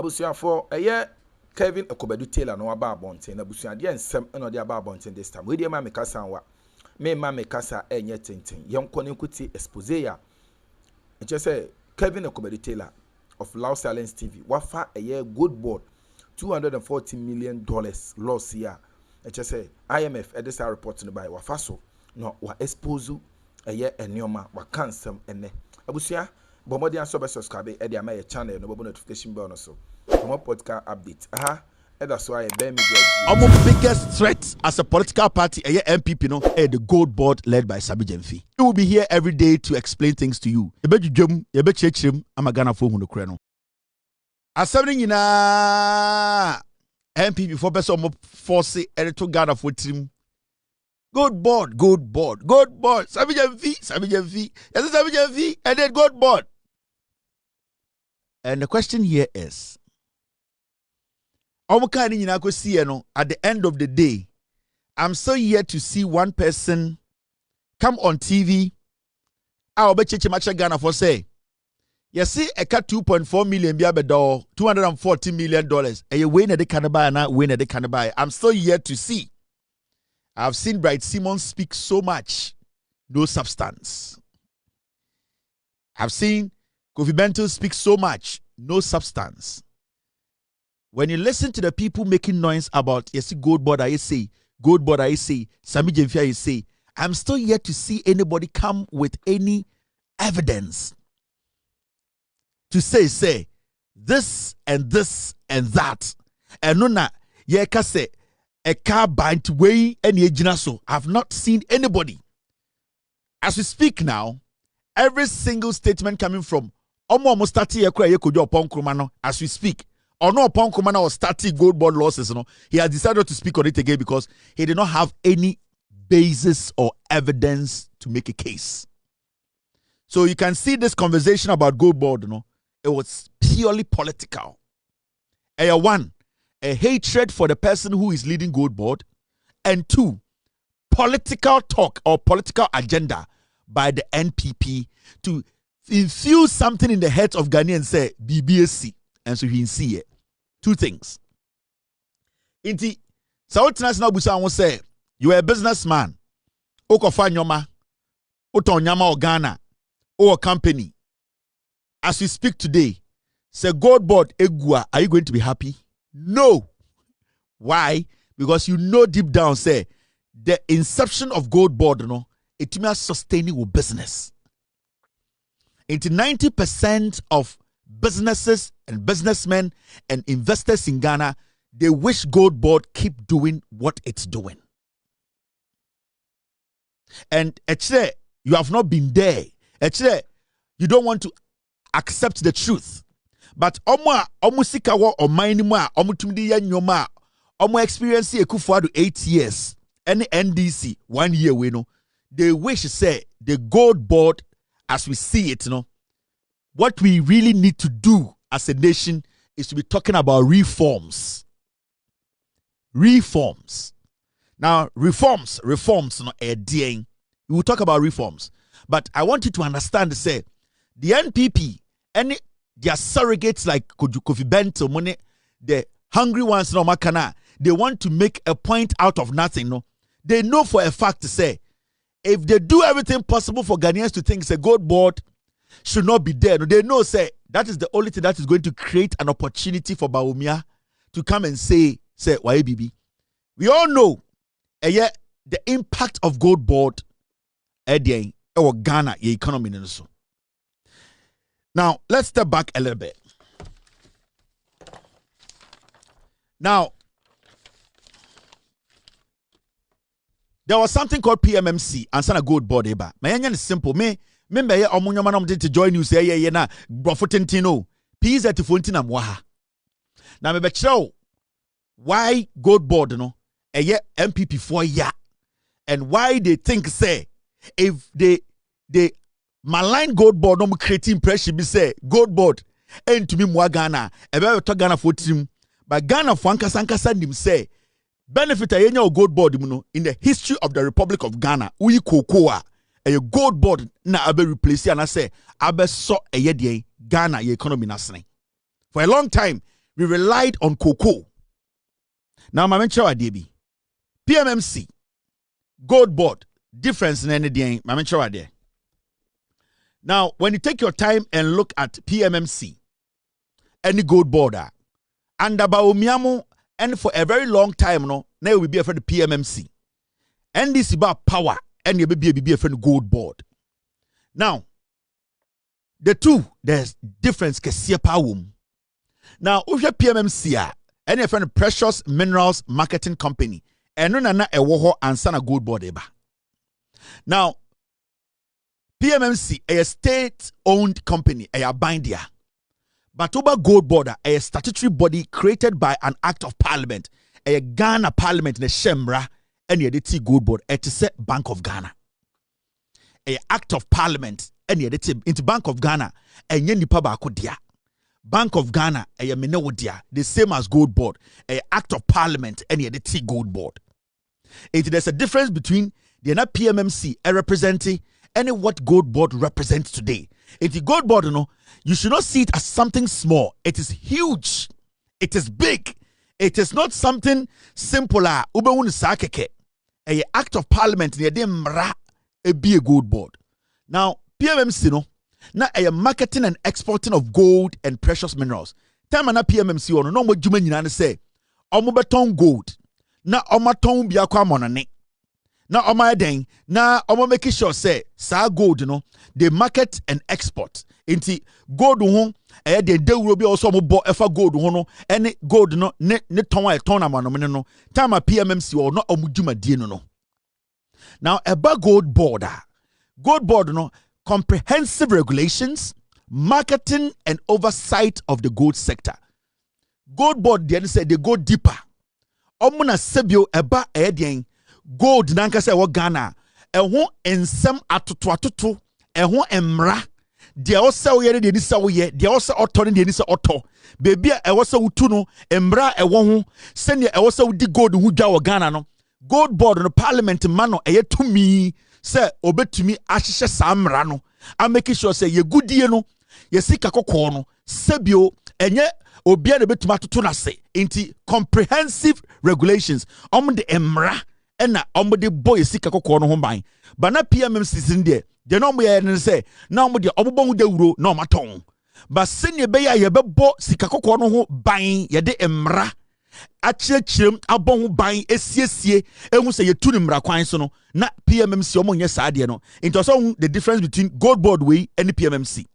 Abusia for a year Kevin Okobedu Taylor no aba abonten abusia de ensem no de aba abonten this time we dey ma me kasa wa me ma me kasa enye tenten yenko ne nkuti expose ya nche say Kevin Okobedu Taylor of Loud Silence TV wafa a year good board $240 million loss here nche say IMF edisa report no by wafa so no wa expose a year enioma wa cancel ene abusia bomodi an so subscribe e dey ma your channel no bobo notification bell no so more podcast update. That's why our biggest threat as a political party, MPP, no, the gold board led by Sabi Jemfi. He will be here every day to explain things to you. I'm a Ghana phone no kreno. As something in MPP for person force to Ghana for team. Gold board. Sabi Jemfi. Yes, Sabi Jemfi, and then gold board. And the question here is, at the end of the day, I'm so yet to see one person come on TV. I'll bet you Ghana for say, you see, a cut 2.4 million $240 million. And you win at the Canada and I win at the Canada. I'm so yet to see. I've seen Bright Simon speak so much, no substance. I've seen Kofi Bento speak so much, no substance. When you listen to the people making noise about gold board, I say, Sami Jemfi, I say, I'm still yet to see anybody come with any evidence to say this and that. And nona say a car bind way any so. I've not seen anybody. As we speak now, every single statement coming from as we speak. Or no, upon Kumana was starting gold board losses, he has decided to speak on it again because he did not have any basis or evidence to make a case. So you can see this conversation about gold board, it was purely political. One, a hatred for the person who is leading gold board, and two, political talk or political agenda by the NPP to infuse something in the heads of Ghanaians and say BBSC. And so he see it. Two things. Inti, South National Busa will say, you are a businessman. Okofa nyoma, oton nyama o Ghana, or a company. As we speak today, say gold board egua, are you going to be happy? No. Why? Because you know deep down, say, the inception of gold board, it means sustainable business. Into 90% of businesses and businessmen and investors in Ghana, they wish gold board keep doing what it's doing. And actually, you have not been there. Actually, you don't want to accept the truth. But omusikawa or minima omutumdi ya nyoma omu experience ekufuado 8 years any NDC 1 year we know they wish say the gold board as we see it what we really need to do as a nation is to be talking about reforms. Reforms. Now, reforms, we will talk about reforms. But I want you to understand, say, the NPP, and their surrogates like Kofi Bento, the hungry ones, they want to make a point out of nothing. They know for a fact to say, if they do everything possible for Ghanaians to think it's a gold board, should not be there. No, they know, say, that is the only thing that is going to create an opportunity for Bawumia to come and say, YBB. We all know, the impact of gold board, or Ghana, the economy. Now, let's step back a little bit. Now, there was something called PMMC and sana gold board. My is simple. Remember, to join you say, na Brofotentino, P's at the Fontina Mwaha. Now, me show why gold board, MPP for ya, and why they think, say, if they malign gold board, no create impression, be say, gold board, and to me, Mwa Ghana, and we talk Ghana for team, but Ghana for Sanka him say, benefit a gold board, in the history of the Republic of Ghana, we kokoa. A gold board na abe replace and I say abe so a Ghana economy nasne. For a long time, we relied on cocoa. Now, my mention DB, PMMC, gold board, difference in any day. My mention there. Now, when you take your time and look at PMMC, any gold border, and about Miamo, and for a very long time, no, now will be a friend of PMMC. And this is about power, and you be a friend of gold board. Now, the two, there's difference. Now, if you PMMC, and a friend of Precious Minerals Marketing Company, and no na ewoho ansana gold board eba. Now, PMMC, a state-owned company, a bindia. But over gold board, a statutory body created by an act of parliament, a Ghana parliament in a Shemra, and the T gold board, a Bank of Ghana. A act of parliament, and the into Bank of Ghana, and Yendi Pabakodia. Bank of Ghana, a Menewodia, the same as gold board, a act of parliament, and the T gold board. There's a difference between the PMMC, a representing, and what gold board represents today. If the gold board, you should not see it as something small. It is huge. It is big. It is not something simple. A act of parliament near them be a gold board. Now, PMMC now a marketing and exporting of gold and precious minerals. Time na PMMC no mo djuma nyina say omo beton gold. Na omo ton bia kwa monane. Na omo den na omo make sure say sa gold they market and export. Inti gold ho de dewuro bi also mo bo efa gold ho no ene gold no ne ton a ton amano no time PMMC no omo djuma die no. Now eba gold board comprehensive regulations, marketing and oversight of the gold sector. Gold board then said they go deeper. Omuna sebio eba edien gold nanka se wo Ghana ehon ensem atoto ehon emra de o se wo ye de ni se wo ye de o se oto ne de ni se oto bebi a ewo se wutu no emra ewo ho se ne ewo se wudi gold hu dwa wo Ghana no gold board no parliament mano eyetumi say obetumi ahihye samra no a make sure say ye goodie no ye sika kokko no sebio enye obia na betuma toto na se inti comprehensive regulations de emra ena de boy ye sika kokko no ho ban ba na PMMC sin de no mo ye ne say na de obobon dawuro na maton ba sene be ya ye bebo sika kokko no ho ban ye de emra achirechirem abon ban esiesie ehun say yetu ni mra kwan so no na PMMC omonye saade no into so the difference between gold board way and the PMMC.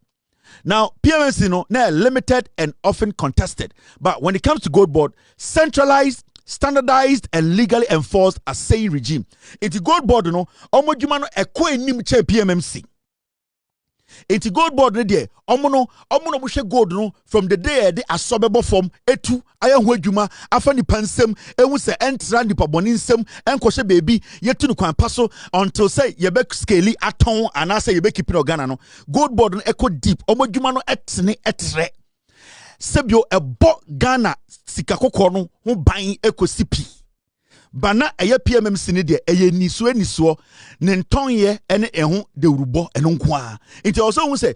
Now PMMC na limited and often contested, but when it comes to gold board, centralized, standardized and legally enforced assay regime. Into gold board omodjuma no ekọ enim che PMMC. Into gold board there omo buhwe gold no from the day de asobebo form etu ayahu adwuma afa ni pansem ehu se entra ni paboni nsem enkohye baby yetu no kwan paso until say ye be scale aton ana say ye be keep no Ghana no gold board no eco deep omo adwuma no etene etre sebio ebo Ghana sika kokko no ho ban ekosipi bana eye PMMC ni de eye niso ne ntonye ene ehu de urubo eno nko a it also who say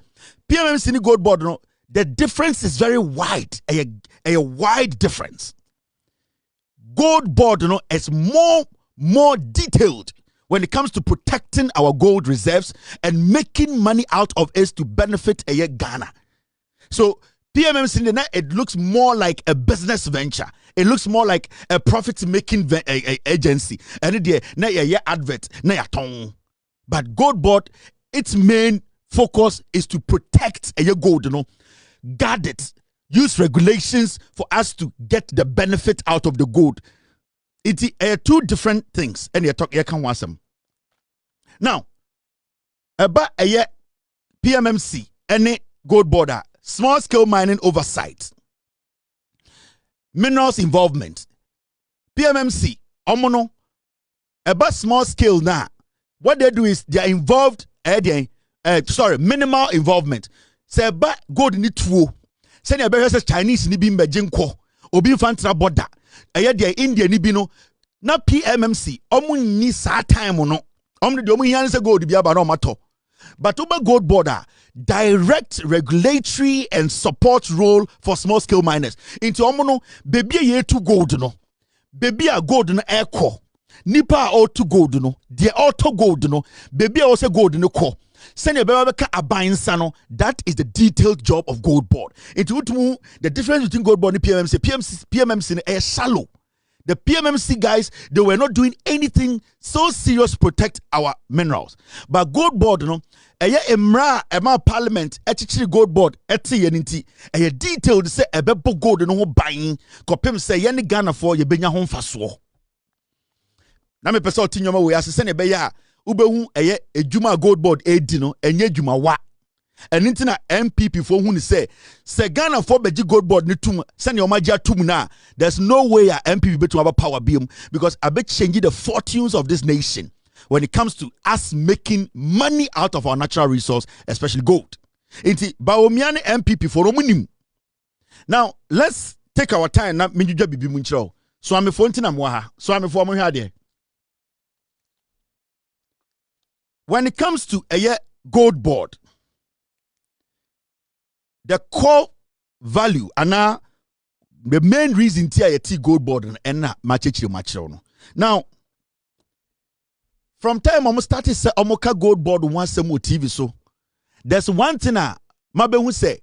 PMMC ni gold board no the difference is very wide a wide difference. Gold board no is more detailed when it comes to protecting our gold reserves and making money out of it to benefit a Ghana. So PMMC, it looks more like a business venture. It looks more like a profit-making agency. And it na ya advert, na ya tong. But gold board, its main focus is to protect a gold, guard it, use regulations for us to get the benefit out of the gold. It's two different things. And you talk, you can want some. Now, about a PMMC, any gold border. Small scale mining oversight, minerals involvement, PMMC, omono, about small scale now. What they do is they are involved, minimal involvement. Say about gold ni tuo. Say ni abere Chinese ni bimbe jinko, obi fantra border. They India ni bino. Na PMMC, omo ni sa time no. Omo de omo yan se gold bi aba no mato. But over gold border, direct regulatory and support role for small scale miners. Into omono baby ye to gold no. Baby a gold no echo. Nipa auto gold no. De auto gold no. Baby also gold no ko. Send your baby a buying sano. That is the detailed job of gold board. Into the difference between gold board and PMMC is shallow. The PMMC guys, they were not doing anything so serious to protect our minerals. But gold board, you know, emra parliament, gold board, detailed say ebebo gold no buying, kopem say yeni Ghana for ye benya home faso. Na me pesa otinyoma we asese ne be ya, ubehu ejuma gold board edi no, enye juma wa. And into MPP for who say Ghana for beji gold board ni tum send your magia tum na. There's no way a MPP be to have a power beam because I bet changing the fortunes of this nation when it comes to us making money out of our natural resource, especially gold. Inti baomiane MPP for omunim. Now let's take our time na minjuja bibi munchro. So I'm a fontina mwaha. So I'm a former here. When it comes to a gold board, the core value and the main reason TIT gold board and match. Now, from time almost started say Omoka gold board once some more TV so there's one thing Mabe who say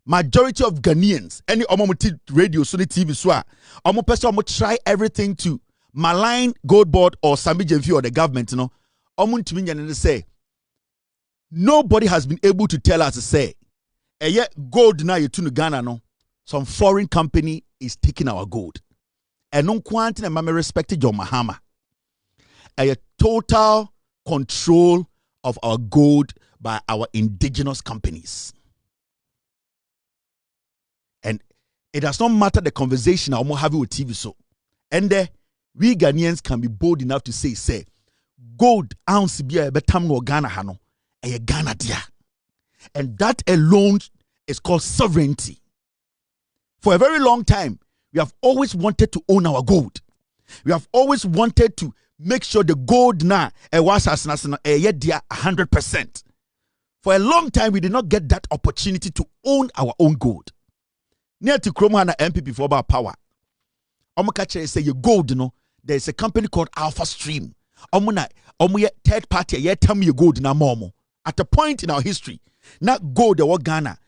majority of Ghanaians any Omomuti radio so the TV so Omo person Omo try everything to malign gold board or Sambi Jemfi or the government, you know. Omo to say nobody has been able to tell us to say gold na yetu Ghana no. Some foreign company is taking our gold. And no quantity and mama respected John Mahama. A total control of our gold by our indigenous companies. And it does not matter the conversation I'm having with TV so. And we Ghanaians can be bold enough to say gold ounce be a betam no Ghana hano. A Ghana dia. And that alone is called sovereignty. For a very long time, we have always wanted to own our gold. We have always wanted to make sure the gold na was 100%. For a long time, we did not get that opportunity to own our own gold. Near to Akroma and MPP for about power. Omokache say your gold, you know, there is a company called Alpha Stream. Third party, tell me your gold na momo. At a point in our history, not gold or Ghana,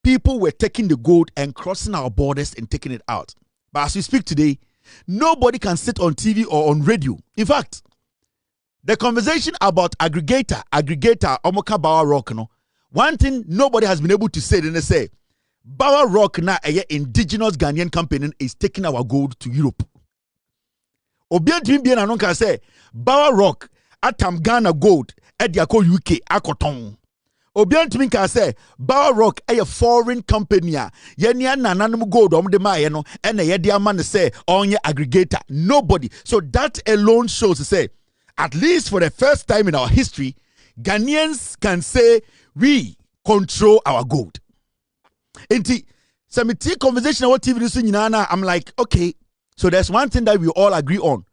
people were taking the gold and crossing our borders and taking it out. But as we speak today, nobody can sit on TV or on radio. In fact, the conversation about aggregator, Omoka Bawa Rock, no, one thing nobody has been able to say, then they say, Bawa Rock na a indigenous Ghanaian company is taking our gold to Europe. Obian Timbian Anon can say, Bawa Rock, Atam Ghana gold, Ediako UK, Akoton. Obian Timin can say, Bawa Rock a foreign company, Yenya Nananum gold, de Mayeno, and a Yedia man say, on your aggregator. Nobody. So that alone shows to say, at least for the first time in our history, Ghanaians can say we control our gold. Inti, Samiti conversation about TV Nana, I'm like, okay, so there's one thing that we all agree on.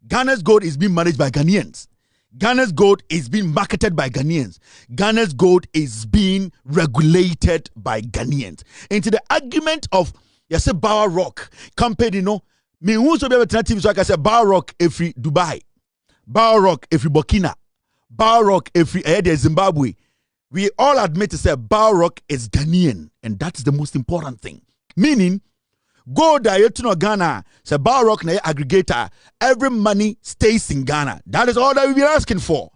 Ghana's gold is being managed by Ghanaians. Ghana's gold is being marketed by Ghanaians. Ghana's gold is being regulated by Ghanaians. Into the argument of, yes, Bawa Rock company, no, me who's so be alternative, so I can say Bawa Rock every Dubai, Bawa Rock every Burkina, Bawa Rock every Zimbabwe. We all admit to say Bawa Rock is Ghanaian, and that's the most important thing. Meaning, gold to no Ghana, say Bawa Rock na aggregator, every money stays in Ghana. That is all that we've been asking for.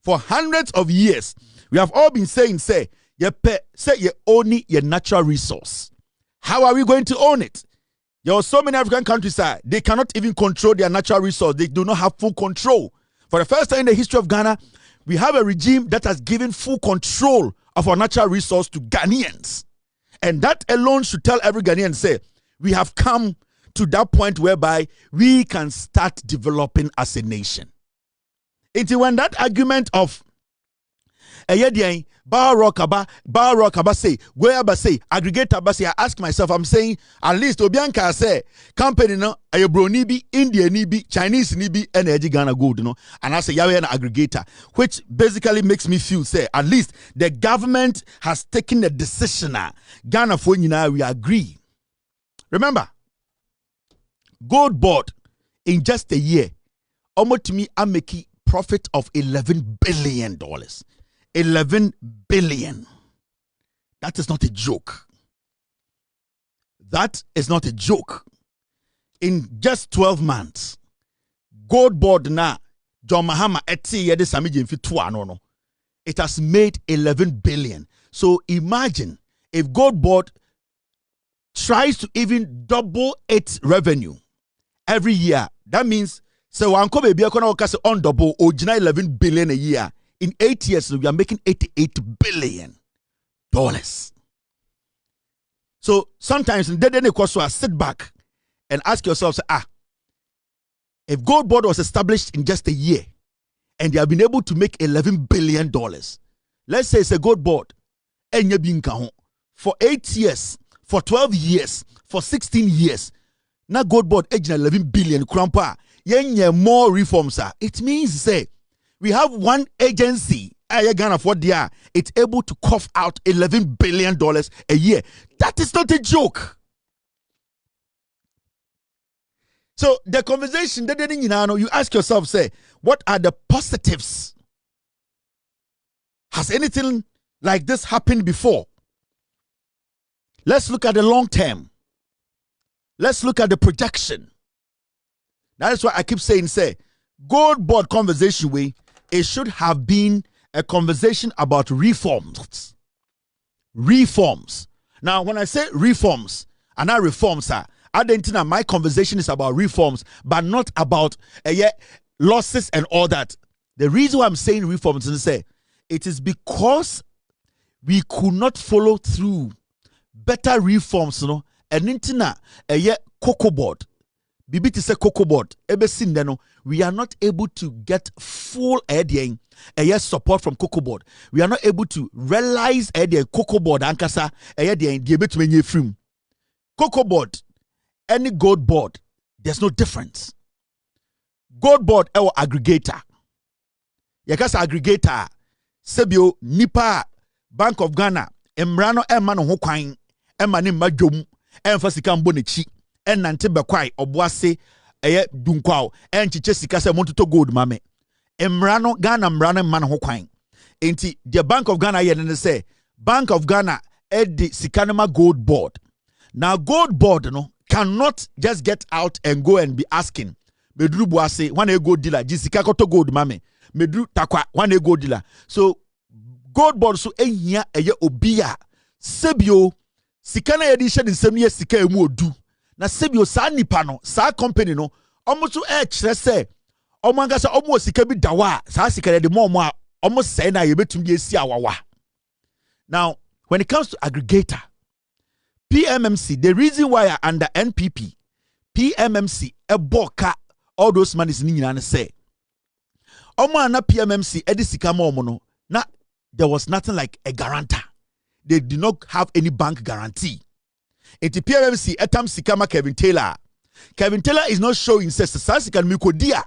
For hundreds of years, we have all been saying, say you own your natural resource. How are we going to own it? There are so many African countries, they cannot even control their natural resource. They do not have full control. For the first time in the history of Ghana, we have a regime that has given full control of our natural resource to Ghanaians. And that alone should tell every Ghanaian, say, we have come to that point whereby we can start developing as a nation. It's when that argument of Bar rock aba say, where aba say, aggregator aba say. I ask myself, I'm saying at least Obianka say company no ayebro ni bi, India ni bi, Chinese ni bi, and Ghana gold no. And I say yawe an aggregator, which basically makes me feel say at least the government has taken a decision. Ghana for now we agree. Remember, gold board in just a year, almost to me, I'm making profit of $11 billion. 11 billion. That is not a joke. That is not a joke. In just 12 months, gold board na John Mahama eti yede samije mfi tuwa no. It has made 11 billion. So imagine if gold board tries to even double its revenue every year. That means so wanko baby akona okase on double original 11 billion a year. In 8 years, we are making $88 billion. So sometimes then sit back and ask yourself, if gold board was established in just a year and they have been able to make $11 billion, let's say it's a gold board, for 8 years, for 12 years, for 16 years, now gold board $11 billion, more reforms. It means say we have one agency, it's able to cough out $11 billion a year. That is not a joke. So the conversation, you ask yourself, say, what are the positives? Has anything like this happened before? Let's look at the long term. Let's look at the projection. That is why I keep saying, say, gold board conversation way, it should have been a conversation about reforms. Reforms. Now, when I say reforms, and not reforms, I didn't know my conversation is about reforms, but not about losses and all that. The reason why I'm saying reforms is say it is because we could not follow through better reforms, you know, and into cocoa board. Bibiti say cocoa board. We are not able to get full support from cocoa board. We are not able to realize cocoa board ankasa cocoa board, any gold board, there's no difference. Gold board or aggregator. Yakasa aggregator. Sebio nipa Bank of Ghana. Emrano emano hokwain. Emani majom. Emfasika mbonechi. Nante bekwai obuase dunkwao enchiche sika se montoto gold mame emrano Ghana mrano man ho kwan enti the Bank of Ghana ye ne say Bank of Ghana edi sikanema gold board. Now gold board no cannot just get out and go and be asking medru buase wan e gold dealer jisika koto gold mame medru takwa wan e gold dealer. So gold board so ehia eye obia sebio sikana ye di hye nsem ye sika emu odu na sebio sa nipa no sa company no omuso kire se omanga se omo sika bi dawa sa sika de mo omo say na ye betum de esi awawa. Now when it comes to aggregator PMMC, the reason why I under NPP PMMC eboka all those monies ni nyina say omo na PMMC edisika mo no na there was nothing like a guarantor. They did not have any bank guarantee. Enti PMMC etam sikama Kevin Taylor. Kevin Taylor is not showing says sasika mi kodia.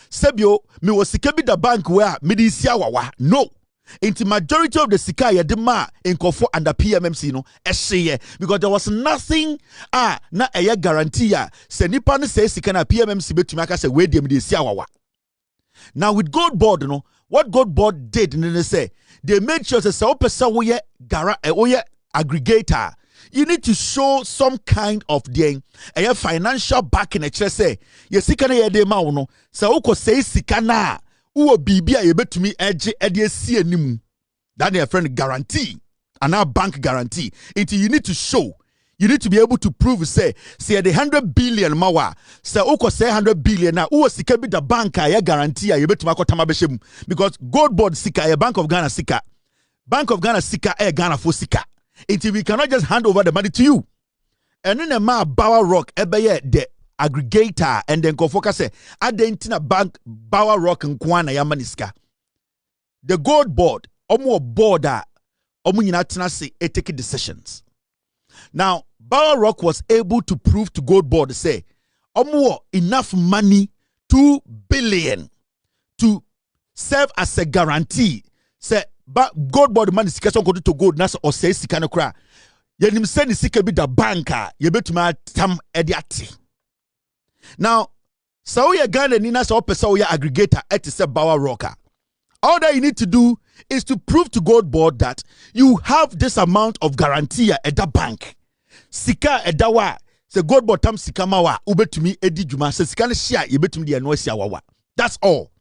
Sebio mi was sika bi the bank where mi di sia wawa. No. Enti majority of the sika ye de ma enkofo under PMMC no ehye because there was nothing na eye guarantee se nipa ne say sika na PMMC betumi aka say we de mi di sia wawa. Now with gold board no, what gold board did they say they made sure say opesa wo ye aggregator. You need to show some kind of a financial backing. A say, yes, sika na ye de ma no. So uko say sika na uwo bibia ye betumi edge see anim. That is a friend guarantee, and now bank guarantee. You need to show. You need to be able to prove say the 100 billion mawa. Say uko say 100 billion na uwo sika bi the bank ye guarantee ye betumi akotama behim because gold board sika ye Bank of Ghana sika. Bank of Ghana sika Ghana for sika. Until we cannot just hand over the money to you. And then a ma Bower Rock ebeye the aggregator and then go focus say adentina bank Bower Rock and Kwana Yamaniska. The gold board omo board a omo nyina tena se take decisions. Now, Bower Rock was able to prove to Gold Board say omo enough money, 2 billion, to serve as a guarantee. Say Gold Board money sika so go to gold na or say sika no kra. Yenim say ni sika bi da banka ye betuma tam ediati. Now, so we Ghana ni na so pesa we aggregator et say Bower Rocker. All that you need to do is to prove to Gold Board that you have this amount of guarantee at the bank. Sika edawa say Gold Board tam sika mawa ubetumi edi juma say sika ne share ye betumi de no sia wawa. That's all.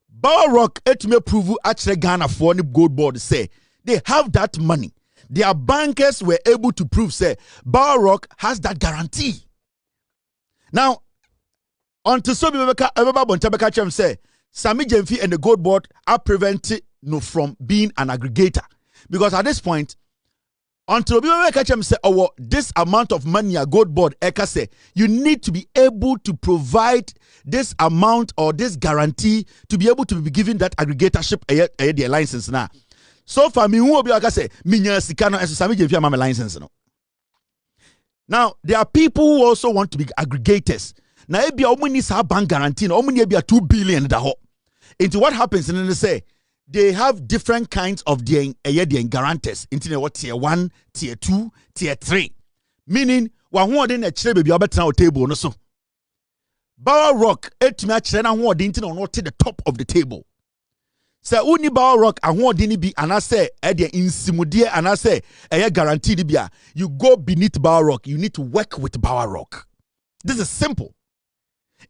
Bower Rock etumi prove actually Ghana for the Gold Board say they have that money. Their bankers were able to prove say Bower Rock has that guarantee. Now, until so everybody bontabeka chem say Sammy Jemfi and the Gold Board are prevented from being an aggregator, because at this point, until everybody chem say, oh, this amount of money a Gold Board eka say, you need to be able to provide this amount or this guarantee to be able to be given that aggregatorship their license now. So far, me who be say minya sikano and Sammy Jemfi am license no. Now there are people who also want to be aggregators. Now, if you have bank guarantee, you have 2 billion. Into what happens, and they say they have different kinds of their guarantors. Into what tier 1, tier 2, tier 3. Meaning, one more than a chair baby over table. No so. Bower Rock, 8 match, and I want to the top of the table. So, only Bower Rock, I want to be, and I say, in Simudia, and I say, a guarantee, you go beneath Bower Rock, you need to work with Bower Rock. This is simple.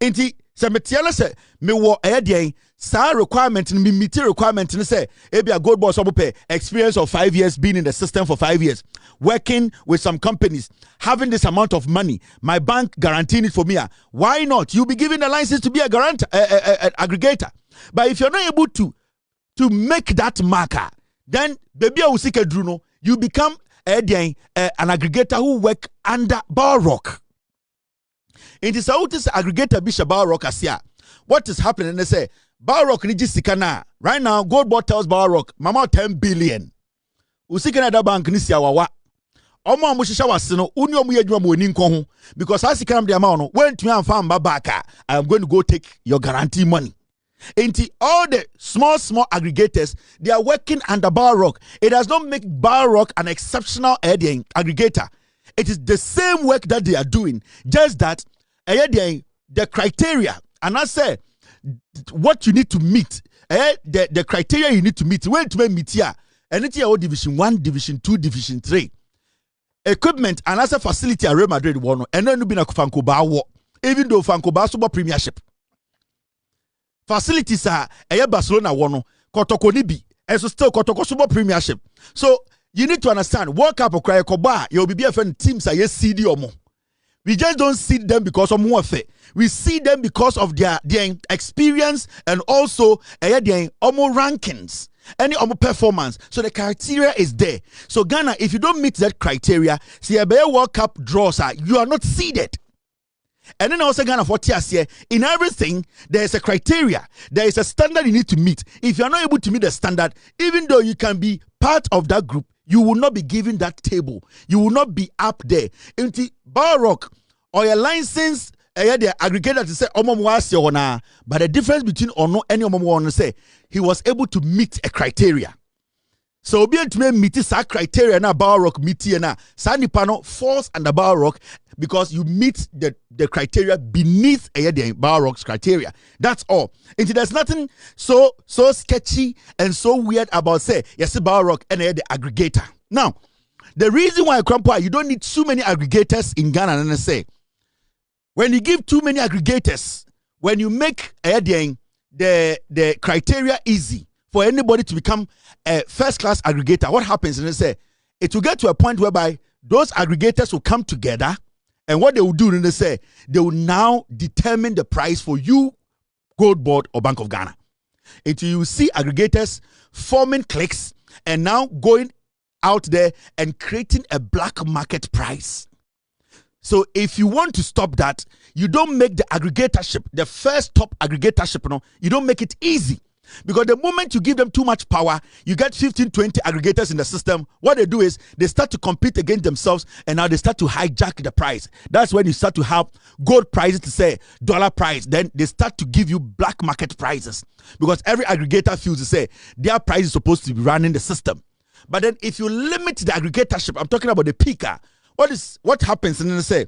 Inti se metiala se me wo eyedien sa requirement me meet requirement ni say e be a Gold Board so pay experience of 5 years, being in the system for 5 years, working with some companies, having this amount of money, my bank guaranteeing it for me. Why not? You'll be given a license to be a guarantor, aggregator. But if you're not able to make that marker, then baby usike druno, you become an aggregator who work under Bower Rock. It is out this aggregator Bishop Bower Rock asia. What is happening? They say Bower Rock ni jisikana. Right now, Gold Board tells Bower Rock, Mama 10 billion. Usikana da bank ni siya wawa. Omo amushisha wasino uni omu yejuma mweni nkohu. Because I sikana mdi amano when to me and farm babaka, I am going to go take your guarantee money. Into all the small aggregators, they are working under Bower Rock. It does not make Bower Rock an exceptional aggregator. It is the same work that they are doing, just that the criteria, and I say what you need to meet, the criteria you need to meet, when to meet here, and it's your division 1, division 2, division 3. Equipment and as a facility at Real Madrid one, and then you be a Fancoba, even though Fancoba Super Premiership. Facilities are Barcelona one, Kotoko Nibi, and so still Kotoko Super Premiership. So you need to understand, World Cup or Koba, you'll be BFN teams are yes CD or more. We just don't see them because of warfare. We see them because of their experience and also their rankings, any performance. So the criteria is there. So Ghana, if you don't meet that criteria, see a World Cup draws, you are not seeded. And then also Ghana for TSC, in everything, there is a criteria. There is a standard you need to meet. If you are not able to meet the standard, even though you can be part of that group, you will not be given that table. You will not be up there. Into Bower Rock or your license, the aggregator to say, but the difference between or no any one say he was able to meet a criteria. So be able to meet this criteria na Bower Rock meet na Sandy Pano falls under Bower Rock because you meet the criteria beneath the Bower Rock's criteria. That's all. And there's nothing so sketchy and so weird about say yes Bower Rock and the aggregator. Now, the reason why you don't need too many aggregators in Ghana and say when you give too many aggregators, when you make the criteria easy for anybody to become a first-class aggregator, what happens? And they say it will get to a point whereby those aggregators will come together, and what they will do, and they say they will now determine the price for you, Gold Board or Bank of Ghana. Until you see aggregators forming cliques and now going out there and creating a black market price. So if you want to stop that, you don't make the aggregatorship, the first top aggregatorship, you don't make it easy. Because the moment you give them too much power, you get 15, 20 aggregators in the system. What they do is they start to compete against themselves, and now they start to hijack the price. That's when you start to have gold prices to say dollar price. Then they start to give you black market prices, because every aggregator feels to say their price is supposed to be running the system. But then if you limit the aggregatorship, I'm talking about the peaker, what happens? And then they say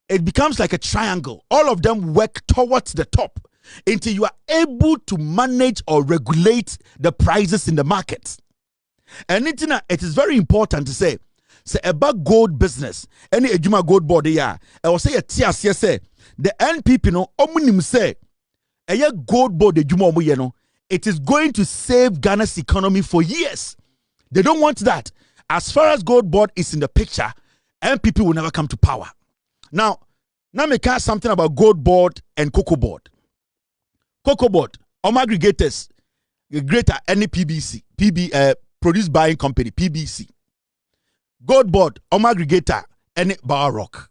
it becomes like a triangle. All of them work towards the top until you are able to manage or regulate the prices in the market. And it is very important to say about gold business, any ejuma gold board here, I will say a TS say the NPP no omunim say a gold board ejuma omu no, it is going to save Ghana's economy for years. They don't want that. As far as gold board is in the picture, NPP will never come to power. Now me can something about gold board and cocoa board. Cocoa board, aggregators, greater any PBC, produce buying company, PBC. Gold board, aggregator, any bar rock.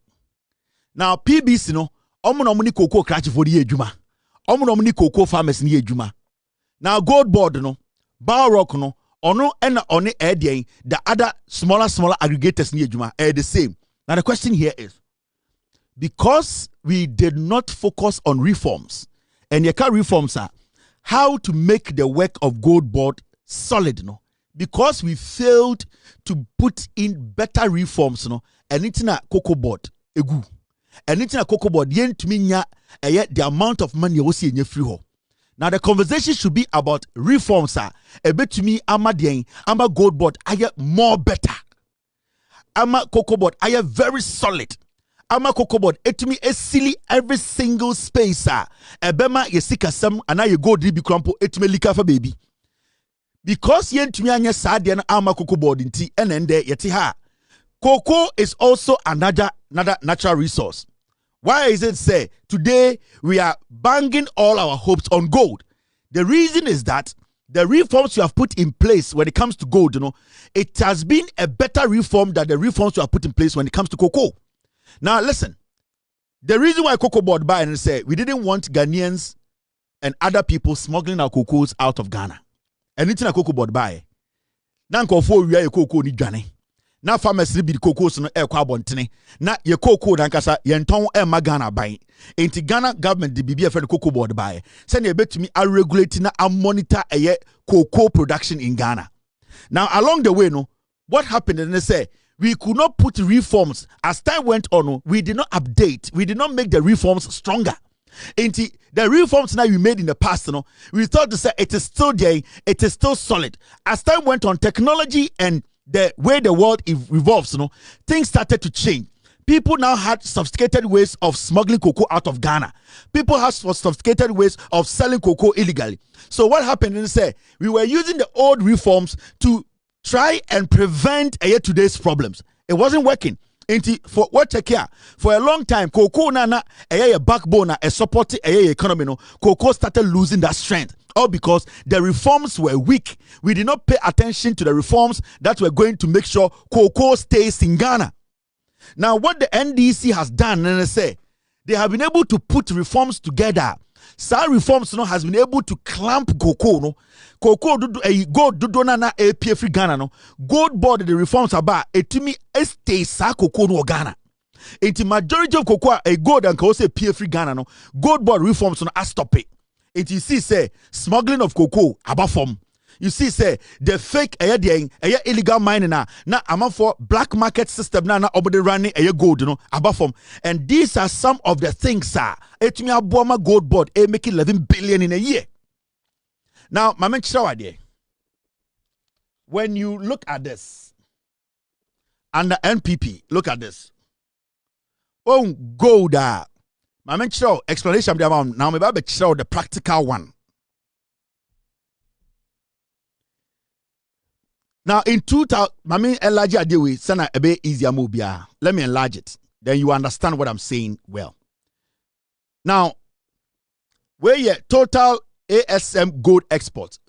Now PBC no, omuni cocoa crash for the ejuma. Omuni cocoa farmers ni ejuma. Now gold board no, bar rock no, ono and oni the other smaller aggregators ni ejuma are the same. Now the question here is, because we did not focus on reforms, and your car reforms are how to make the work of gold board solid, no? Because we failed to put in better reforms, no? And it's na cocoa board egu, and it's na cocoa board yen to me the amount of money you see in your free home. Now the conversation should be about reforms, sir. A bit to me, ama gold board, I get more better. Ama cocoa board, I am very solid. Ama cocoa board, it to me is silly every single space, sir. Ebema yesika sem, and now you go dribi crumple, it me lika for baby. Because yen to me anya sad yen ama cocoa board in tea and there yeti ha. Cocoa is also another natural resource. Why is it say today we are banging all our hopes on gold? The reason is that the reforms you have put in place when it comes to gold, it has been a better reform than the reforms you have put in place when it comes to cocoa. Now listen, the reason why cocoa board buy and say we didn't want Ghanaians and other people smuggling our cocoas out of Ghana. And it's a cocoa board buy. Now for we are cocoa ni Ghana. Now farmers be the cocoa no e kwa bontene. Na ye cocoa dankasa ye nton e ma Ghana buy. Enti Ghana government the BBF the cocoa board buy. Send ye betumi a regulate na a monitor a cocoa production in Ghana. Now along the way what happened and they say we could not put reforms. As time went on, we did not update. We did not make the reforms stronger. The reforms now we made in the past, we thought to say it is still there, it is still solid. As time went on, technology and the way the world revolves, things started to change. People now had sophisticated ways of smuggling cocoa out of Ghana. People have sophisticated ways of selling cocoa illegally. So what happened is say we were using the old reforms to try and prevent today's problems. It wasn't working. For what check here for a long time, cocoa na a backbone a support economy. Cocoa started losing that strength. All because the reforms were weak. We did not pay attention to the reforms that were going to make sure cocoa stays in Ghana. Now, what the NDC has done, and they say they have been able to put reforms together. Some reforms has been able to clamp cocoa. Cocoa gold do na a free Ghana. Gold board the reforms about it to me stay sa cocoa no Ghana. It majority of cocoa a gold and can say free Ghana. Gold board reforms no stop it. It you see say smuggling of cocoa above form. You see say the fake illegal mining na amount for black market system na obody running gold above form. And these are some of the things it me aboma gold board making 11 billion in a year. Now my man idea. When you look at this under NPP, look at this. Oh gold my man explanation now me babe the practical one. Now in 2000, I mean enlarge idea we send a bit easier move. Let me enlarge it. Then you understand what I'm saying well. Now, where your total ASM gold exports.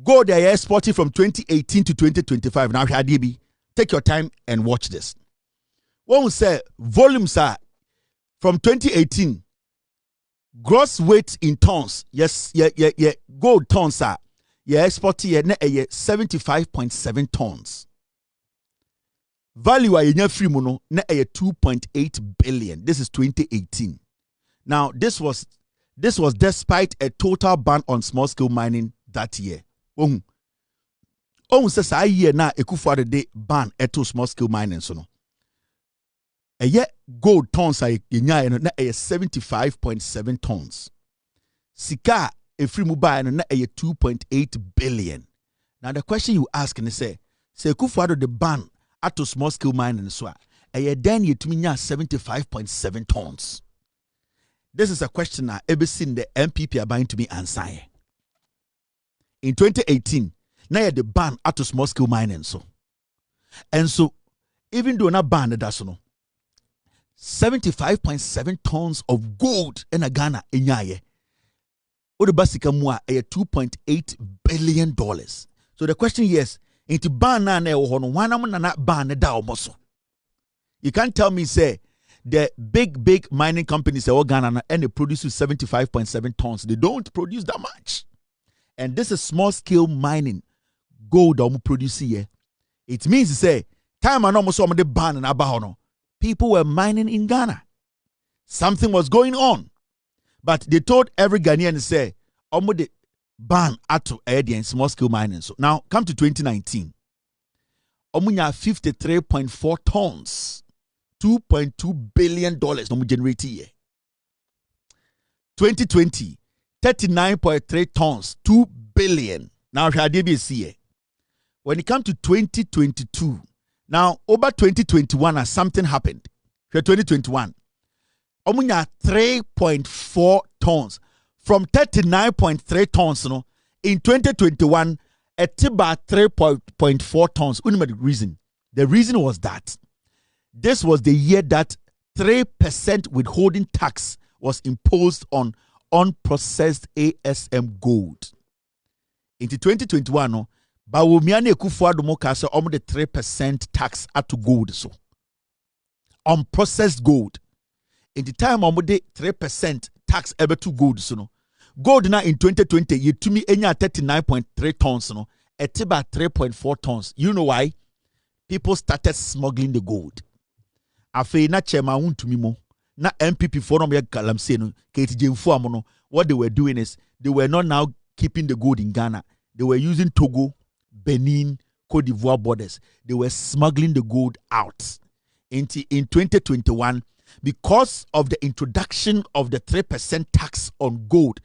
Gold they are exporting from 2018 to 2025. Now DB, take your time and watch this. When we say volumes are from 2018, gross weight in tons, gold tons are Yeah, export here na 75.7 tons. Value a free mono na 2.8 billion. This is 2018. Now, this was despite a total ban on small scale mining that year. Says a year na Ekufuado de ban eto small scale mining so no. A year gold tons a yenya no na 75.7 tons. Sika a free mobile no na 2.8 billion. Now the question you ask and say Ekufuado de ban ato small scale mining so a year then you to me 75.7 tons. This is a question I ever seen the MPP are buying to me answer. In 2018, now the ban ato small scale mining so. And so even though not ban that's no 75.7 tons of gold in a Ghana in yaye. Odo basika mua a $2.8 billion. So the question is, into ban na na hono wana mo na ban na da omoso. You can't tell me say the big mining companies in Ghana and they produce 75.7 tons. They don't produce that much. And this is small scale mining gold that produce here. It means to say time and almost some of the ban and abahono. People were mining in Ghana. Something was going on. But they told every Ghanaian to say, omo the ban ato and small scale mining. So now come to 2019. Omunya 53.4 tons. $2.2 billion no generate here. 2020, 39.3 tons, 2 billion. Now here. When it comes to 2022, now over 2021 as something happened. Here 2021, omunya 3.4 tons from 39.3 tons. No, in 2021, at about 3.4 tons. The reason. The reason was that this was the year that 3% withholding tax was imposed on unprocessed ASM gold. Into 2021, no, Bawumiane Ekufuado mo kase the 3% tax at gold so. Unprocessed gold. In the time the 3% tax ever to gold so no. Gold now in 2020 you to me enya 39.3 tons no. At about 3.4 tons. You know why? People started smuggling the gold. Afe na chema untumi mo na MPP forum ya galamse no KTJ amono. What they were doing is they were not now keeping the gold in Ghana. They were using Togo, Benin, Cote d'Ivoire borders. They were smuggling the gold out. In 2021, because of the introduction of the 3% tax on gold,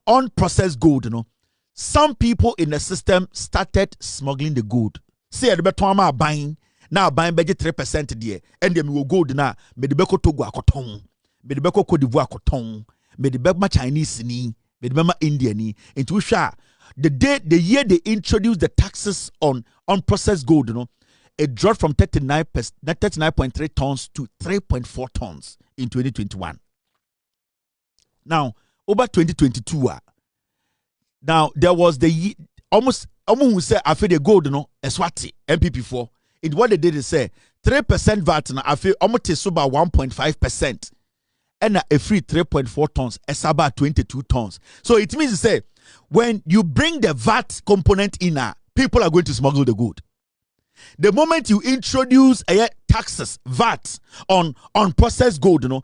unprocessed gold, you know, some people in the system started smuggling the gold. Say the better buying. Now buying budget 3% there, and then we will go na me the beko Togo akoton, me the beko Cote d'Ivoire akoton, me the beko Chinese ni, me the beko Indian ni. Into sha the year they introduced the taxes on unprocessed gold, you know, it dropped from 39.3 tons to 3.4 tons in 2021. Now over 2022, now there was the almost who say I feel the gold, you know, Eswati MPP4. It what they did is say 3% VAT na afi omote soba 1.5% and a free 3.4 tons esaba 22 tons. So it means to say when you bring the VAT component in, people are going to smuggle the gold. The moment you introduce taxes, VAT on processed gold, you know,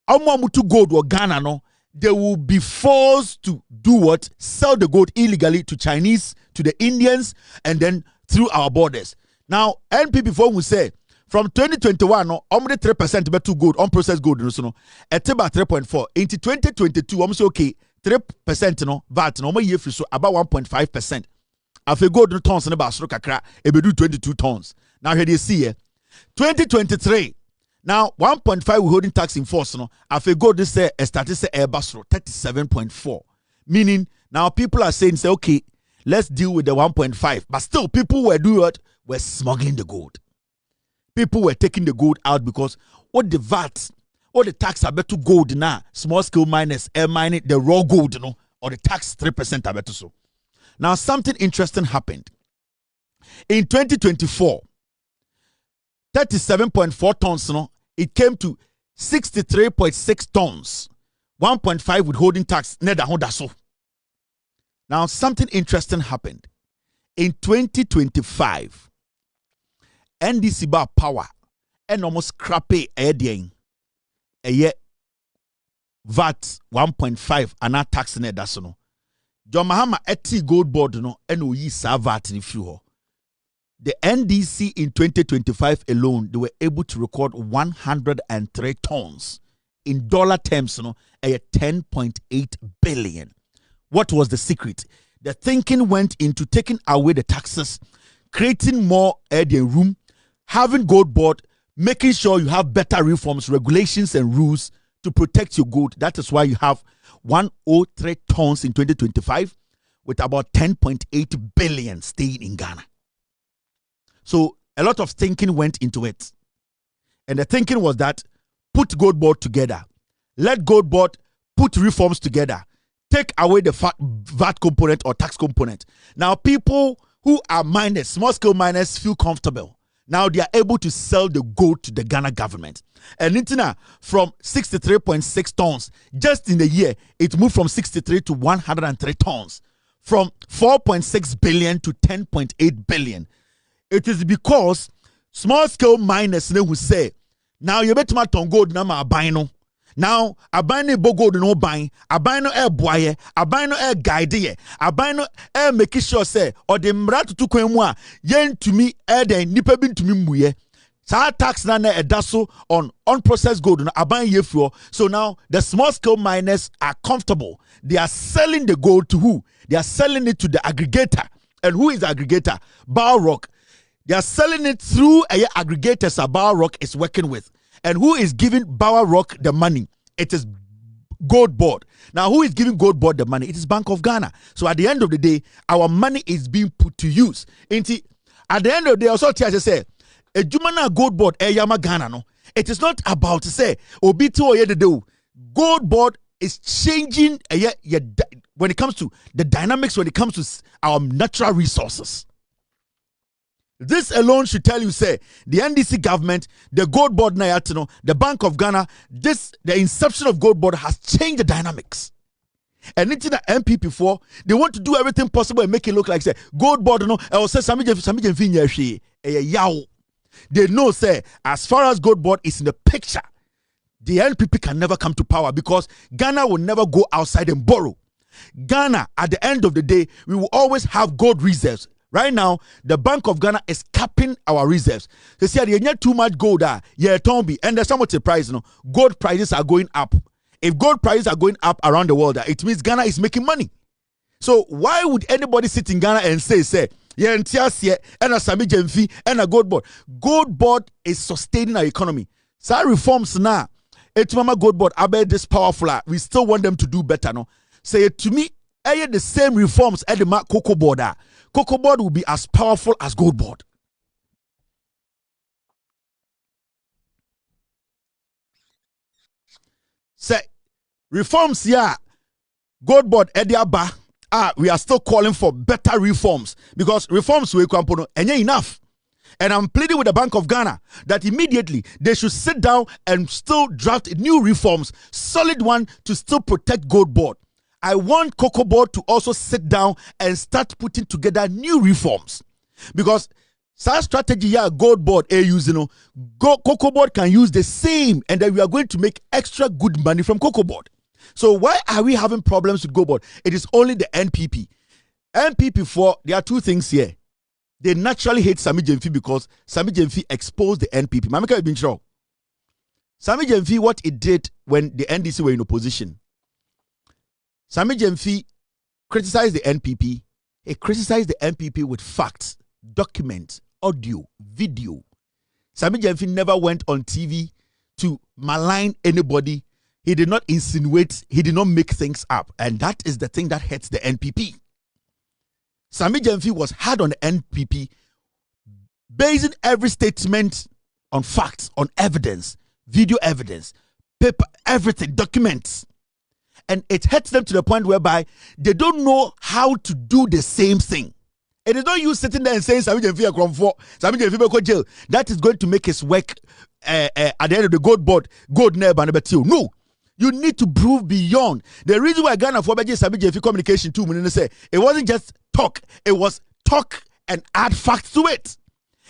to gold or Ghana, no, they will be forced to do what? Sell the gold illegally to Chinese, to the Indians, and then through our borders. Now, NPP form will say from 2021, no, only 3% better gold, unprocessed gold, no, at about 3.4. Into 2022, I'm say okay, 3% no, VAT no, year free so about 1.5%. After gold no tons in about kakra, it be do 22 tons. Now here they see 2023. Now 1.5 withholding tax in force, no. After gold this say started say airbus 37.4. Meaning now people are saying say okay, let's deal with the 1.5, but still people were doing what? Were smuggling the gold. People were taking the gold out because what the VAT, what the tax are better gold now, small scale miners, air mining, the raw gold, you know, or the tax 3% are better so. Now something interesting happened. In 2024, 37.4 tons, you know, it came to 63.6 tons. 1.5 withholding tax, neda honda so. Now, something interesting happened. In 2025, NDC bar power and almost crappy a year VAT 1.5 and not tax in that's no. John Mahama eti gold board no and we sa VAT in few. The NDC in 2025 alone, they were able to record 103 tons. In dollar terms, no, a 10.8 billion. What was the secret? The thinking went into taking away the taxes, creating more room, having gold board, making sure you have better reforms, regulations, and rules to protect your gold. That is why you have 103 tons in 2025 with about 10.8 billion staying in Ghana. So a lot of thinking went into it. And the thinking was that put gold board together. Let gold board put reforms together. Take away the VAT component or tax component. Now people who are miners, small scale miners, feel comfortable. Now they are able to sell the gold to the Ghana government. And Intina, from 63.6 tons, just in the year, it moved from 63 to 103 tons. From 4.6 billion to 10.8 billion. It is because small scale miners who say, now you bet my ton gold na ma abino. Now abino bo gold no buying, abino boye, abino guide, abino make sure say or the mrat to kwemwa yen to me den nipa bin to me muye. Sa tax na edaso on unprocessed gold na aban yefuo. So now the small scale miners are comfortable. They are selling the gold to who? They are selling it to the aggregator. And who is the aggregator? Balrock. They are selling it through a aggregators that Balrock is working with. And who is giving Balrock the money? It is Gold Board. Now, who is giving Gold Board the money? It is Bank of Ghana. So at the end of the day, our money is being put to use. At the end of the day, also I say, a Jumana Gold Board, Yama Ghana, no. It is not about to say, Obito or Yedo. Gold Board is changing when it comes to the dynamics, when it comes to our natural resources. This alone should tell you, say, the NDC government, the Gold Board Nayatino, the Bank of Ghana, the inception of Gold Board has changed the dynamics. And into the MPP for, they want to do everything possible and make it look like, say, Gold Board, no, I will say, they know, say, as far as Gold Board is in the picture, the NPP can never come to power because Ghana will never go outside and borrow. Ghana, at the end of the day, we will always have gold reserves. Right now, the Bank of Ghana is capping our reserves. They say you need too much gold. And there's so much price. Gold prices are going up. If gold prices are going up around the world, it means Ghana is making money. So why would anybody sit in Ghana and say, yeah, and a Sami Jemfi and a Gold Board? Gold Board is sustaining our economy. So reforms now. It's Mama Gold Board. I bet this powerful. We still want them to do better. No, say to me, the same reforms at the Cocoa Board. Cocoa Board will be as powerful as Gold Board. Say reforms here, Gold Board Ediaba. We are still calling for better reforms because reforms will come and enough. And I'm pleading with the Bank of Ghana that immediately they should sit down and still draft new reforms, solid one to still protect Gold Board. I want Cocoa Board to also sit down and start putting together new reforms. Because such strategy here, Gold Board, Cocoa Board can use the same, and then we are going to make extra good money from Cocoa Board. So why are we having problems with Gold Board? It is only the NPP. NPP there are two things here. They naturally hate Sami Jemfi because Sami Jemfi exposed the NPP. Mamika has been sure. Sami Jemfi, what it did when the NDC were in opposition, Sami Jemfi criticized the NPP. He criticized the NPP with facts, documents, audio, video. Sami Jemfi never went on TV to malign anybody. He did not insinuate. He did not make things up. And that is the thing that hurts the NPP. Sami Jemfi was hard on the NPP, basing every statement on facts, on evidence, video evidence, paper, everything, documents. And it hurts them to the point whereby they don't know how to do the same thing. It is not you sitting there and saying, Sami Jemfi go jail. That is going to make his work at the end of the Gold Board, Gold Neb and No. You need to prove beyond. The reason why Ghana for Sabi communication too, it wasn't just talk, it was talk and add facts to it.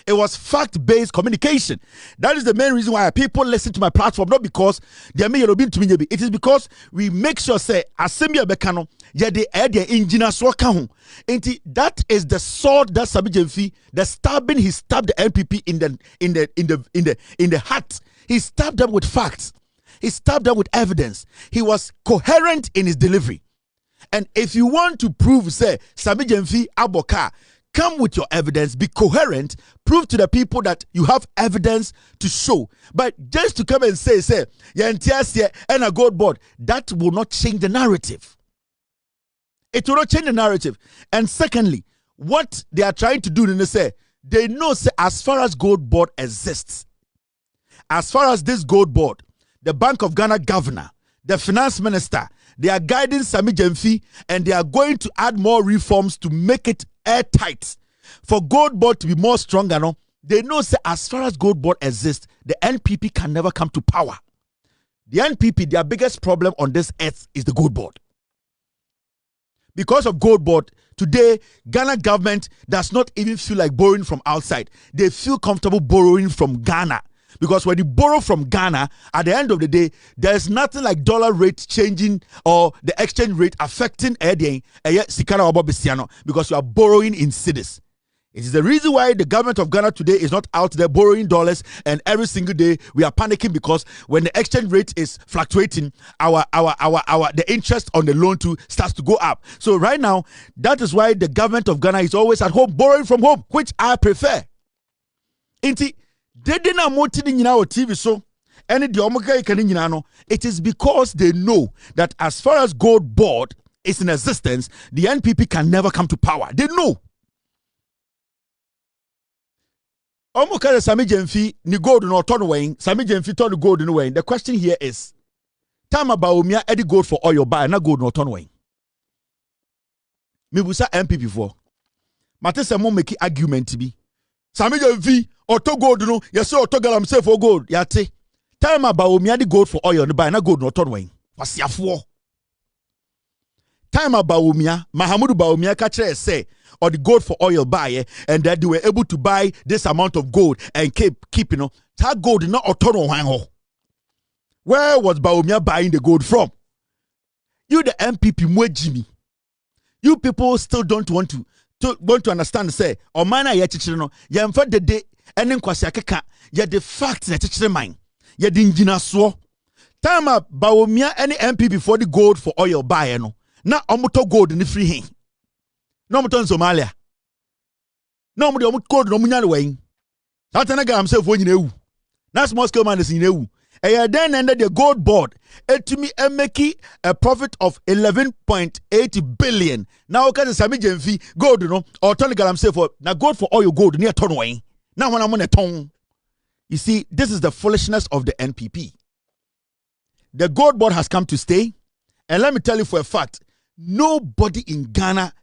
It was fact-based communication. That is the main reason why people listen to my platform, not because they are me. It is because we make sure say assembly bekano ya the engineer so kahu. That is the sword that Sabi Jemfi, the stabbing he stabbed the NPP in the heart. He stabbed them with facts. He stabbed them with evidence. He was coherent in his delivery. And if you want to prove, say, Sabi Jemfi Aboka, come with your evidence, be coherent, prove to the people that you have evidence to show. But just to come and say, and a gold board, that will not change the narrative. It will not change the narrative. And secondly, what they are trying to do, they know, say, as far as gold board exists, as far as this gold board, the Bank of Ghana governor, the finance minister, they are guiding Sami Jemfi, and they are going to add more reforms to make it airtight. For gold board to be more stronger, no? They know, say, as far as gold board exists, the NPP can never come to power. The NPP, their biggest problem on this earth is the gold board. Because of gold board, today, Ghana government does not even feel like borrowing from outside. They feel comfortable borrowing from Ghana. Because when you borrow from Ghana, at the end of the day, there's nothing like dollar rate changing or the exchange rate affecting because you are borrowing in cedis. It is the reason why the government of Ghana today is not out there borrowing dollars, and every single day we are panicking because when the exchange rate is fluctuating, the interest on the loan too starts to go up. So right now, that is why the government of Ghana is always at home borrowing from home, which I prefer. They didn't know TV so any the it is because they know that as far as gold board is in existence, the NPP can never come to power. They know. Sami Jemfi ni gold no turn away. Sami Jemfi turn gold in away. The question here is, time about Umia Eddie gold for oil buy na gold no turn away. Me busa NPP for. Mate se mo make argument bi. Sami Jemfi auto gold no, yes auto galam say for gold. Yate. Time about Umia the gold for oil no buy na gold no turn away. Wasiafo. Time about Umia, Mahamudu Baumia catcher say, or the gold for oil buy, and that they were able to buy this amount of gold and keep that gold not autono. Where was Baumia buying the gold from? You the MPP mwe Jimmy. You people still don't want to understand, say, or mana ya chichino, ya mfa de day, and then kwasi akeka, ya the facts na chichire mine, ya the engineer so. Time Baumia any MPP for the gold for oil buy, no. Na omuto gold ni free hin. No muto Somalia. No muto gold no munya we. That na gam say for nyina ewu. Na small scale man is nyina ewu. And then ended the gold board. To me make a profit of 11.8 billion. Now okay Sami Jemfi gold no or turn gam say for na gold for oil gold near turn we. Now when I'm on a tongue. You see, this is the foolishness of the NPP. The gold board has come to stay. And let me tell you for a fact, nobody in Ghana